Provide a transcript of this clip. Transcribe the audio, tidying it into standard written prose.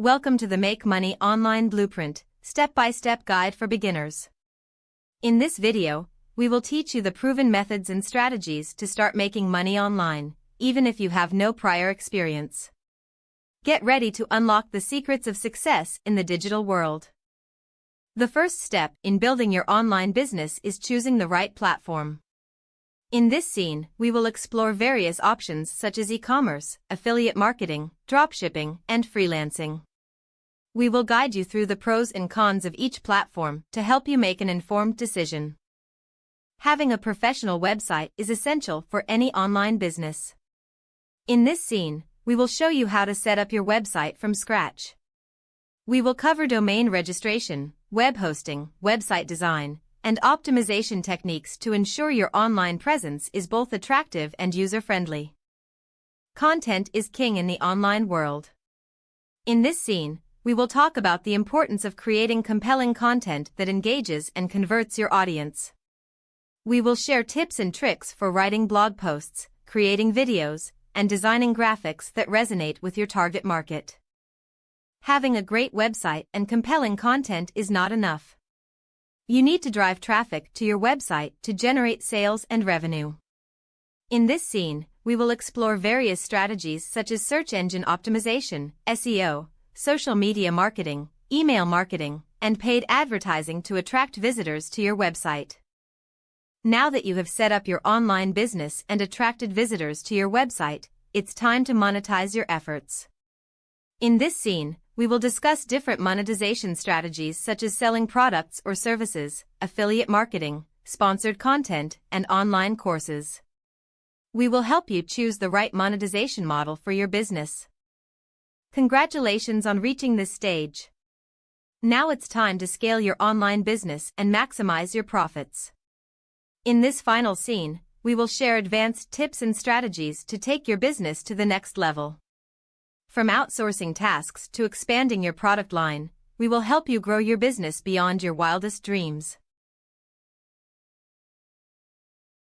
Welcome to the Make Money Online Blueprint, step-by-step guide for beginners. In this video, we will teach you the proven methods and strategies to start making money online, even if you have no prior experience. Get ready to unlock the secrets of success in the digital world. The first step in building your online business is choosing the right platform. In this scene, we will explore various options such as e-commerce, affiliate marketing, dropshipping, and freelancing. We will guide you through the pros and cons of each platform to help you make an informed decision. Having a professional website is essential for any online business. In this scene, we will show you how to set up your website from scratch. We will cover domain registration, web hosting, website design, and optimization techniques to ensure your online presence is both attractive and user-friendly. Content is king in the online world. In this scene, we will talk about the importance of creating compelling content that engages and converts your audience. We will share tips and tricks for writing blog posts, creating videos, and designing graphics that resonate with your target market. Having a great website and compelling content is not enough. You need to drive traffic to your website to generate sales and revenue. In this scene, we will explore various strategies such as search engine optimization, SEO, social media marketing, email marketing, and paid advertising to attract visitors to your website. Now that you have set up your online business and attracted visitors to your website, it's time to monetize your efforts. In this scene, we will discuss different monetization strategies such as selling products or services, affiliate marketing, sponsored content, and online courses. We will help you choose the right monetization model for your business. Congratulations on reaching this stage. Now it's time to scale your online business and maximize your profits. In this final scene, we will share advanced tips and strategies to take your business to the next level. From outsourcing tasks to expanding your product line, we will help you grow your business beyond your wildest dreams.